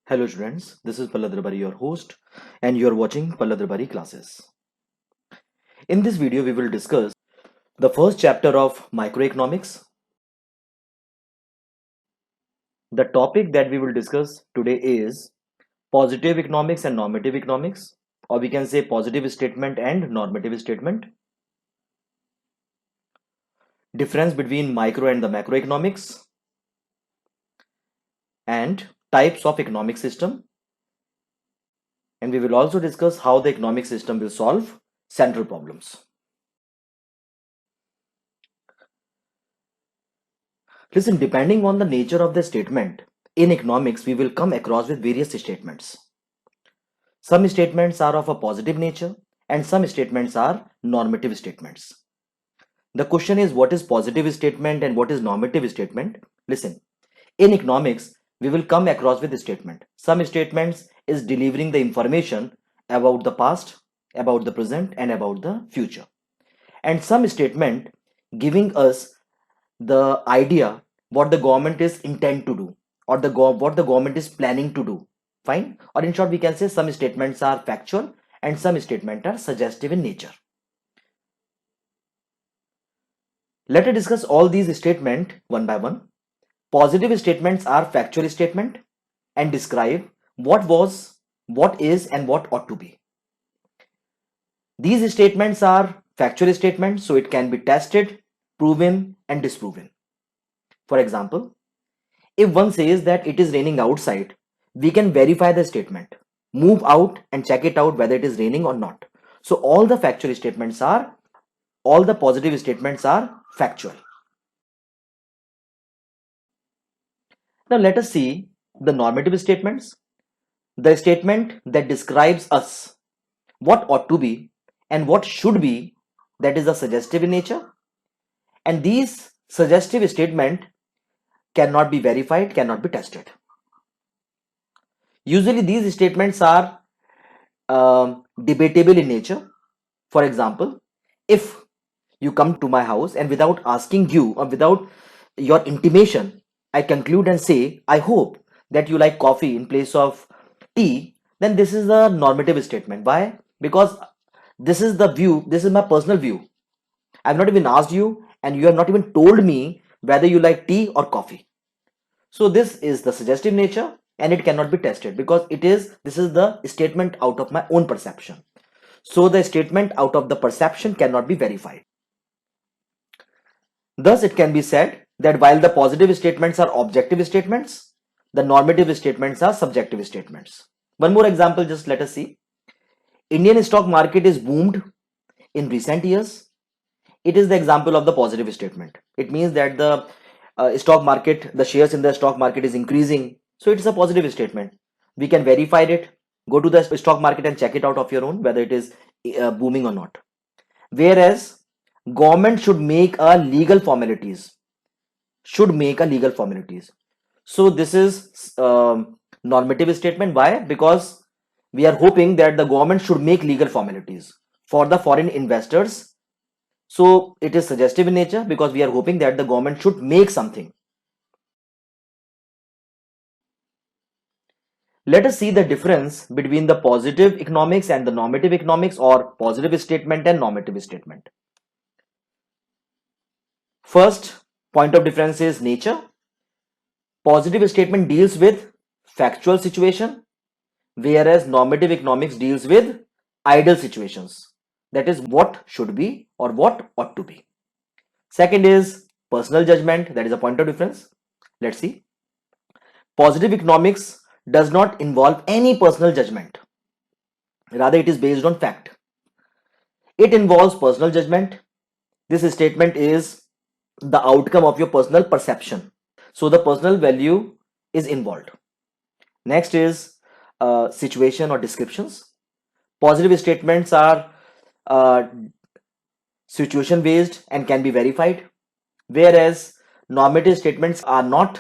Hello students, this is Palladrabari, your host, and you are watching Palladrabari classes. In this video, we will discuss the first chapter of microeconomics. The topic that we will discuss today is positive economics and normative economics, or we can say positive statement and normative statement, difference between micro and the macroeconomics, and types of economic system. And we will also discuss how the economic system will solve central problems. Listen, depending on the nature of the statement, in economics, we will come across with various statements. Some statements are of a positive nature and some statements are normative statements. The question is, what is positive statement and what is normative statement? Listen, in economics, we will come across with a statement. Some statements is delivering the information about the past, about the present, and about the future. And some statement giving us the idea what the government is intent to do, or what the government is planning to do. Fine. Or in short, we can say some statements are factual and some statements are suggestive in nature. Let us discuss all these statements one by one. Positive statements are factual statement and describe what was, what is, and what ought to be. These statements are factual statements, so it can be tested, proven, and disproven. For example, if one says that it is raining outside, we can verify the statement, move out and check it out whether it is raining or not. So all the positive statements are factual. Now let us see the normative statements, the statement that describes us, what ought to be and what should be, that is a suggestive in nature. And these suggestive statement cannot be verified, cannot be tested. Usually these statements are debatable in nature. For example, if you come to my house and without asking you or without your intimation, I conclude and say, I hope that you like coffee in place of tea, then this is a normative statement. Why? Because this is the view, this is my personal view. I've not even asked you and you have not even told me whether you like tea or coffee. So this is the suggestive nature and it cannot be tested because this is the statement out of my own perception. So the statement out of the perception cannot be verified. Thus, it can be said that while the positive statements are objective statements, the normative statements are subjective statements. One more example, just let us see. Indian stock market is boomed in recent years. It is the example of the positive statement. It means that the stock market, the shares in the stock market is increasing. So it is a positive statement. We can verify it. Go to the stock market and check it out of your own whether it is booming or not. Whereas government should make a legal formalities. So this is normative statement. Why? Because we are hoping that the government should make legal formalities for the foreign investors. So it is suggestive in nature because we are hoping that the government should make something. Let us see the difference between the positive economics and the normative economics, or positive statement and normative statement. First point of difference is nature. Positive statement deals with factual situation, whereas normative economics deals with ideal situations. That is what should be or what ought to be. Second is personal judgment. That is a point of difference. Let's see. Positive economics does not involve any personal judgment. Rather, it is based on fact. It involves personal judgment. This statement is the outcome of your personal perception. So the personal value is involved. Next is situation or descriptions. Positive statements are situation based and can be verified, whereas normative statements are not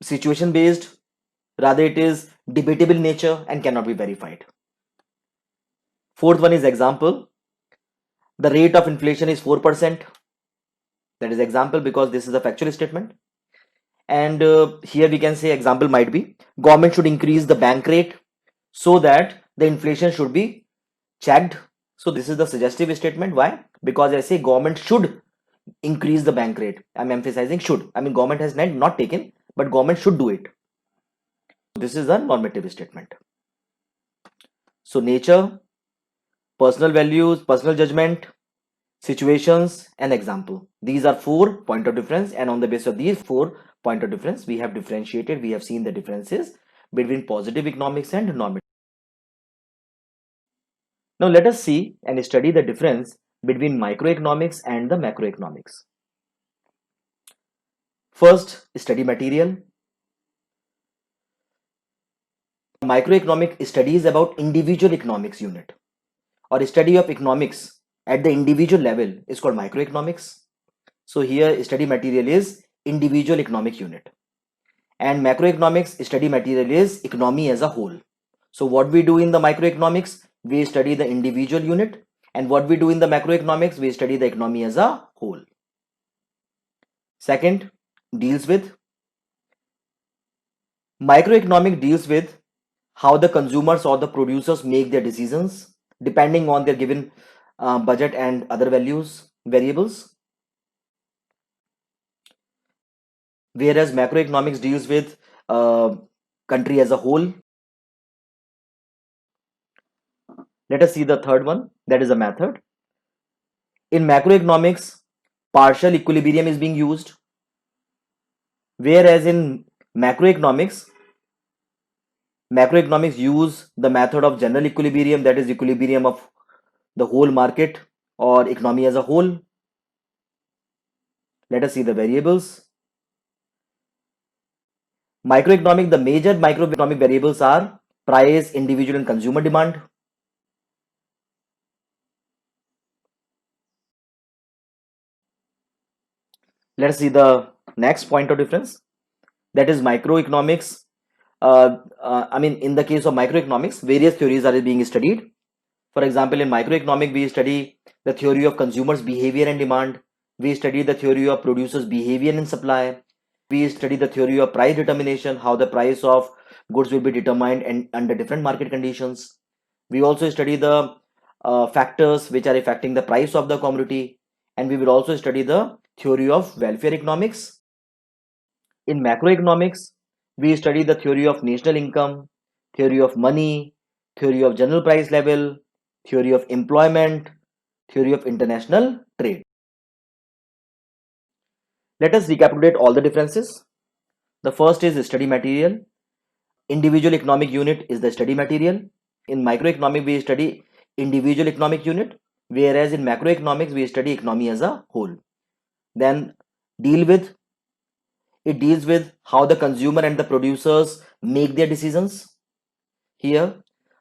situation based, rather it is debatable in nature and cannot be verified. Fourth one is example. The rate of inflation is 4%. That is example because this is a factual statement. And here we can say example might be government should increase the bank rate so that the inflation should be checked. So this is the suggestive statement. Why? Because I say government should increase the bank rate. I'm emphasizing should. I mean government has not taken, but government should do it. This is a normative statement. So nature, personal values, personal judgment, situations, and example. These are 4 point of difference, and on the basis of these 4 point of difference, we have differentiated, we have seen the differences between positive economics and normative. Now let us see and study the difference between microeconomics and the macroeconomics. First, study material. Microeconomic study is about individual economics unit, or study of economics at the individual level is called microeconomics. So here study material is individual economic unit, and macroeconomics study material is economy as a whole. So what we do in the microeconomics, we study the individual unit, and what we do in the macroeconomics, we study the economy as a whole. Second, deals with microeconomic deals with how the consumers or the producers make their decisions depending on their given budget and other variables, whereas macroeconomics deals with country as a whole. Let us see the third one, that is a method. In macroeconomics, partial equilibrium is being used, whereas in macroeconomics, macroeconomics use the method of general equilibrium, that is equilibrium of the whole market or economy as a whole. Let us see the variables. Microeconomic, the major microeconomic variables are price, individual and consumer demand. Let us see the next point of difference, that is microeconomics. I mean, in the case of microeconomics, various theories are being studied. For example, in microeconomic, we study the theory of consumers' behavior and demand. We study the theory of producers' behavior and supply. We study the theory of price determination, how the price of goods will be determined and under different market conditions. We also study the factors which are affecting the price of the commodity, and we will also study the theory of welfare economics. In macroeconomics, we study the theory of national income, theory of money, theory of general price level, theory of employment, theory of international trade. Let us recapitulate all the differences. The first is study material. Individual economic unit is the study material. In microeconomic, we study individual economic unit, whereas in macroeconomics, we study economy as a whole. Then deal with, it deals with how the consumer and the producers make their decisions. Here,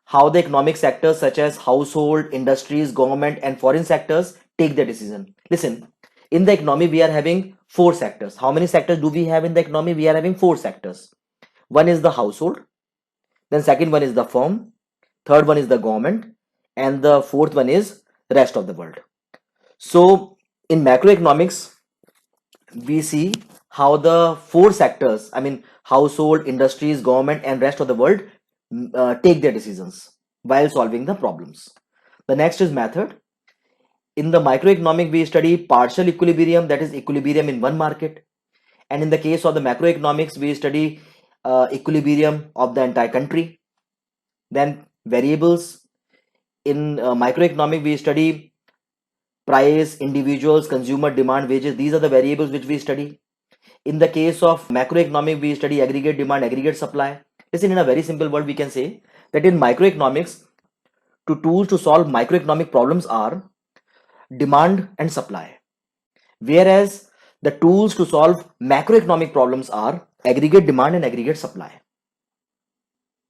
how the economic sectors such as household, industries, government, and foreign sectors take their decision. Listen, in the economy, we are having 4 sectors. How many sectors do we have in the economy? We are having 4 sectors. One is the household, then second one is the firm, third one is the government, and the fourth one is the rest of the world. So in macroeconomics, we see how the 4 sectors, I mean household, industries, government, and rest of the world take their decisions while solving the problems. The next is method. In the microeconomic, we study partial equilibrium, that is equilibrium in one market, and in the case of the macroeconomics, we study equilibrium of the entire country. Then variables. In microeconomic, we study price, individuals, consumer demand, wages. These are the variables which we study. In the case of macroeconomic, we study aggregate demand, aggregate supply. Listen, in a very simple word, we can say that in microeconomics, tools to solve microeconomic problems are demand and supply, whereas the tools to solve macroeconomic problems are aggregate demand and aggregate supply.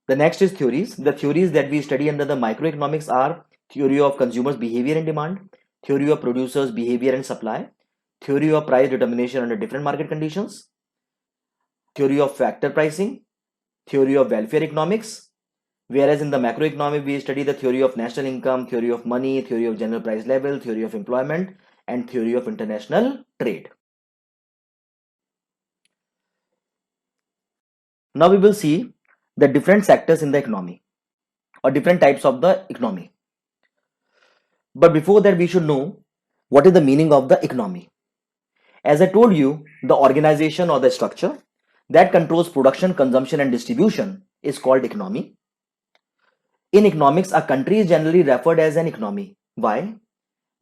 The next is theories. The theories that we study under the microeconomics are theory of consumers' behavior and demand, theory of producers' behavior and supply, theory of price determination under different market conditions, theory of factor pricing, theory of welfare economics, whereas in the macroeconomic, we study the theory of national income, theory of money, theory of general price level, theory of employment, and theory of international trade. Now we will see the different sectors in the economy or different types of the economy. But before that, we should know what is the meaning of the economy. As I told you, the organization or the structure that controls production, consumption, and distribution is called economy. In economics, a country is generally referred as an economy. Why?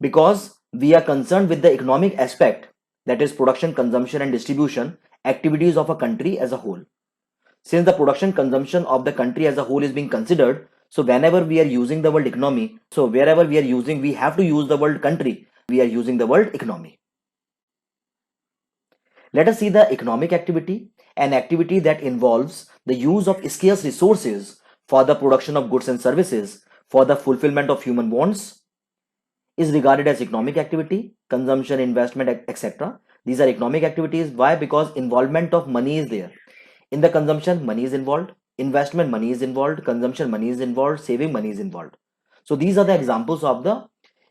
Because we are concerned with the economic aspect, that is production, consumption, and distribution activities of a country as a whole. Since the production consumption of the country as a whole is being considered, so whenever we are using the word economy, so wherever we are using, we have to use the word country, we are using the word economy. Let us see the economic activity, an activity that involves the use of scarce resources for the production of goods and services for the fulfillment of human wants is regarded as economic activity. Consumption, investment, etc. These are economic activities. Why? Because involvement of money is there. In the consumption, money is involved. Investment, money is involved. Consumption, money is involved. Saving, money is involved. So these are the examples of the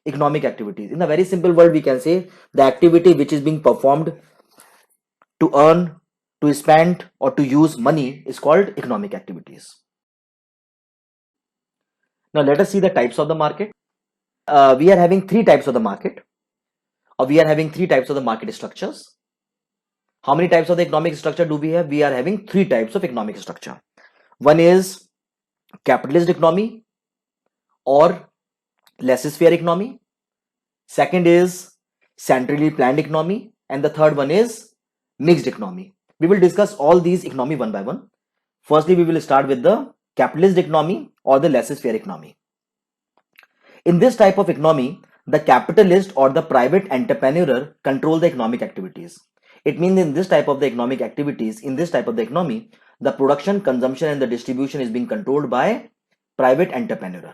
economic activities. In a very simple word, we can say the activity which is being performed to earn, to spend, or to use money is called economic activities. Now let us see the types of the market. We are having three types of the market, or we are having three types of the market structures. How many types of the economic structure do we have? We are having three types of economic structure. One is capitalist economy or laissez-faire economy. Second is centrally planned economy, and the third one is mixed economy. We will discuss all these economy one by one. Firstly, we will start with the capitalist economy or the laissez-faire economy. In this type of economy, the capitalist or the private entrepreneur control the economic activities. It means in this type of the economic activities, in this type of the economy, the production, consumption, and the distribution is being controlled by private entrepreneur.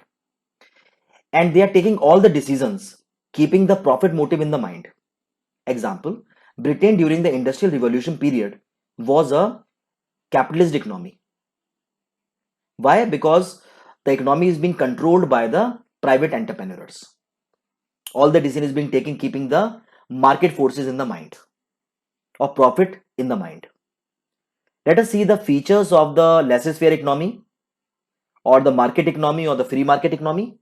And they are taking all the decisions, keeping the profit motive in the mind. Example, Britain during the Industrial Revolution period was a capitalist economy. Why? Because the economy is being controlled by the private entrepreneurs. All the decision is being taken keeping the market forces in the mind or profit in the mind. Let us see the features of the laissez-faire economy or the market economy or the free market economy.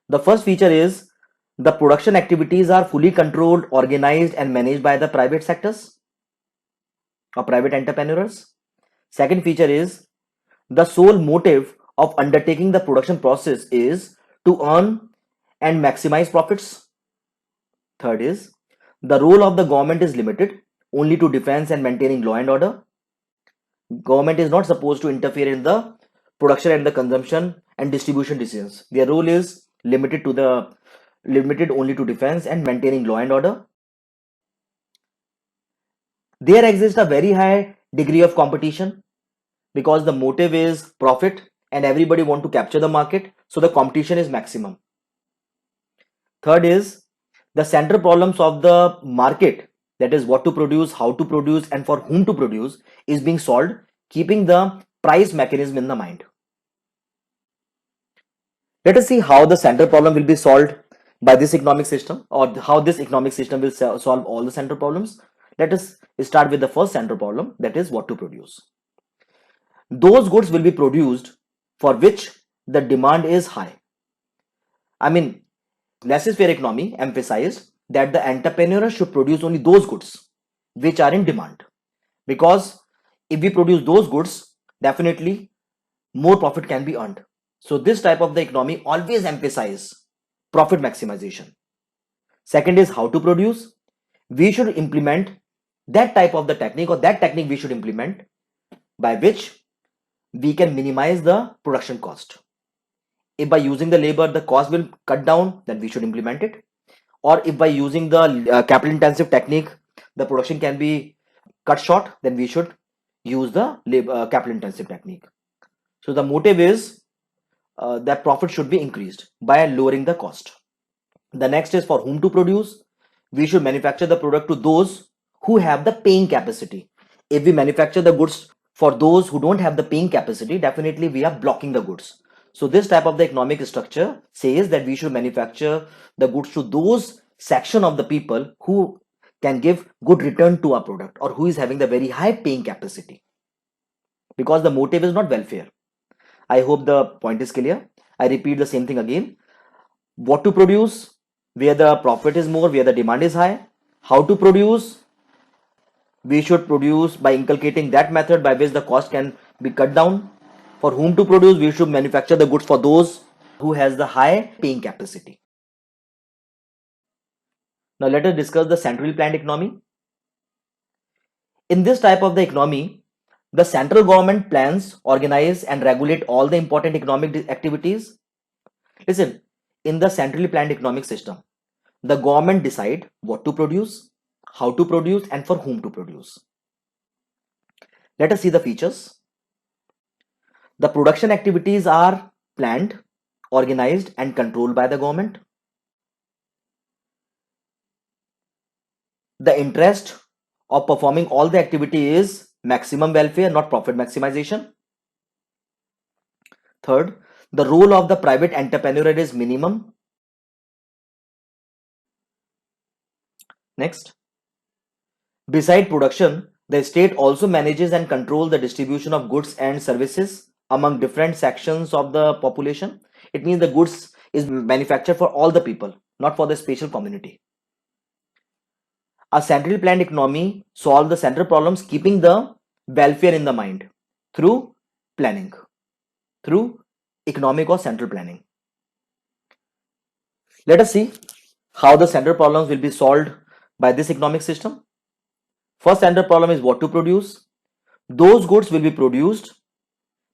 The first feature is the production activities are fully controlled, organized, and managed by the private sectors or private entrepreneurs. Second feature is the sole motive of undertaking the production process is to earn and maximize profits. Third is the role of the government is limited only to defense and maintaining law and order. Government is not supposed to interfere in the production and the consumption and distribution decisions. Their role is limited only to defense and maintaining law and order. There exists a very high degree of competition because the motive is profit and everybody want to capture the market, so the competition is maximum. Third is the central problems of the market, that is what to produce, how to produce, and for whom to produce, is being solved, keeping the price mechanism in the mind. Let us see how the central problem will be solved by this economic system, or how this economic system will solve all the central problems. Let us start with the first central problem, that is what to produce. Those goods will be produced for which the demand is high. I mean, laissez-faire economy emphasized that the entrepreneur should produce only those goods which are in demand, because if we produce those goods, definitely more profit can be earned. So this type of the economy always emphasize profit maximization. Second is how to produce. We should implement that type of the technique, or that technique we should implement by which we can minimize the production cost. If by using the labor the cost will cut down, then we should implement it. Or if by using the capital intensive technique the production can be cut short, then we should use the capital intensive technique. So the motive is that profit should be increased by lowering the cost. The next is for whom to produce. We should manufacture the product to those who have the paying capacity. If we manufacture the goods for those who don't have the paying capacity, definitely we are blocking the goods. So this type of the economic structure says that we should manufacture the goods to those section of the people who can give good return to our product, or who is having the very high paying capacity. because the motive is not welfare. I hope the point is clear. I repeat the same thing again. What to produce, where the profit is more, where the demand is high. How to produce, we should produce by inculcating that method by which the cost can be cut down. For whom to produce, we should manufacture the goods for those who has the high paying capacity. Now let us discuss the centrally planned economy. In this type of the economy, the central government plans, organize and regulate all the important economic activities. Listen, in the centrally planned economic system, the government decide what to produce, how to produce and for whom to produce. Let us see the features. The production activities are planned, organized and controlled by the government. The interest of performing all the activity is maximum welfare, not profit maximization. Third, the role of the private entrepreneur is minimum. Next, beside production, the state also manages and controls the distribution of goods and services among different sections of the population. It means the goods is manufactured for all the people, not for the special community. A centrally planned economy solves the central problems, keeping the welfare in the mind through planning, through economic or central planning. Let us see how the central problems will be solved by this economic system. First central problem is what to produce. Those goods will be produced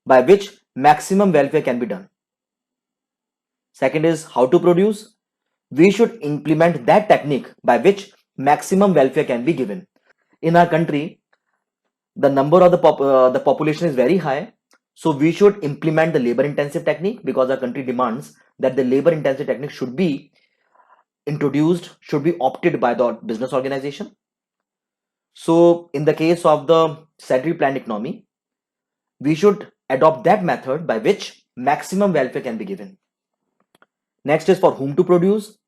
by which maximum welfare can be done. Second is how to produce. We should implement that technique by which maximum welfare can be given. In our country, the number of the population is very high, so we should implement the labor intensive technique because our country demands that the labor intensive technique should be introduced, should be opted by the business organization. So in the case of the centrally planned economy, we should adopt that method by which maximum welfare can be given. Next is for whom to produce.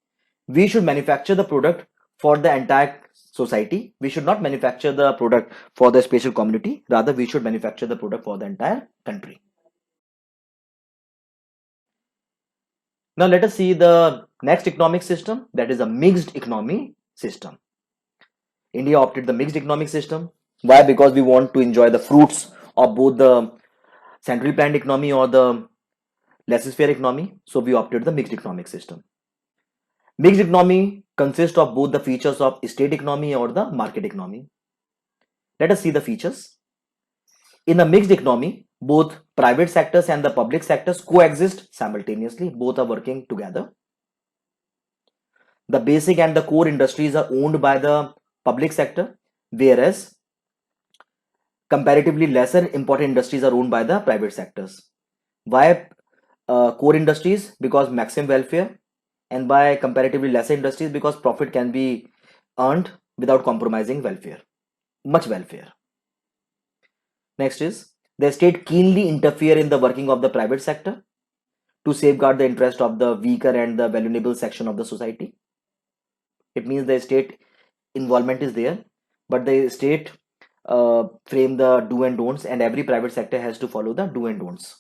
We should manufacture the product for the entire society. We should not manufacture the product for the special community. Rather, we should manufacture the product for the entire country. Now let us see the next economic system, that is a mixed economy system. India opted the mixed economic system. Why? Because we want to enjoy the fruits of both the centrally planned economy or the laissez-faire economy. So we opted the mixed economic system. Mixed economy consists of both the features of state economy or the market economy. Let us see the features. In a mixed economy, both private sectors and the public sectors coexist simultaneously. Both are working together. The basic and the core industries are owned by the public sector, whereas comparatively lesser important industries are owned by the private sectors. Why core industries? Because maximum welfare, and by comparatively lesser industries because profit can be earned without compromising welfare, much welfare. Next is the state keenly interfere in the working of the private sector to safeguard the interest of the weaker and the vulnerable section of the society. It means the state involvement is there, but the state frame the do and don'ts, and every private sector has to follow the do and don'ts.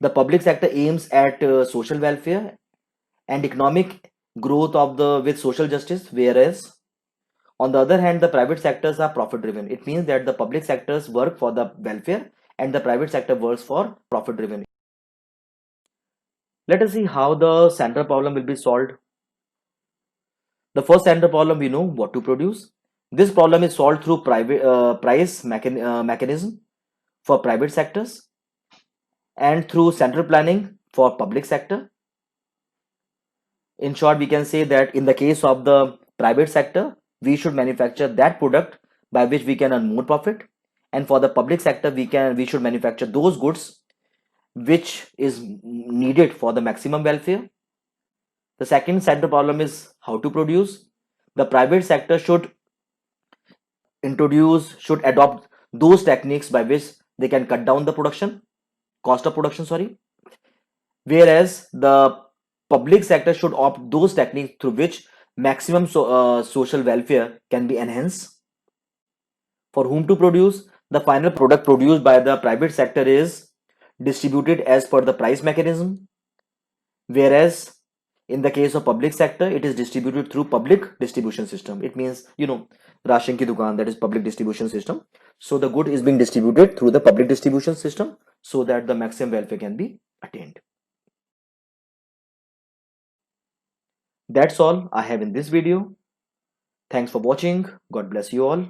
The public sector aims at social welfare and economic growth of the with social justice, whereas on the other hand the private sectors are profit driven. It means that the public sectors work for the welfare and the private sector works for profit driven. Let us see how the central problem will be solved. The first central problem, we know what to produce. This problem is solved through price mechanism for private sectors and through central planning for public sector. In short, we can say that in the case of the private sector, we should manufacture that product by which we can earn more profit, and for the public sector we should manufacture those goods which is needed for the maximum welfare. The second central problem is how to produce. The private sector should adopt those techniques by which they can cut down the cost of production, whereas the public sector should opt those techniques through which maximum social welfare can be enhanced. For whom to produce? The final product produced by the private sector is distributed as per the price mechanism, whereas in the case of public sector, it is distributed through public distribution system. It means, ration ki dukan, that is public distribution system. So the good is being distributed through the public distribution system so that the maximum welfare can be attained. That's all I have in this video. Thanks for watching. God bless you all.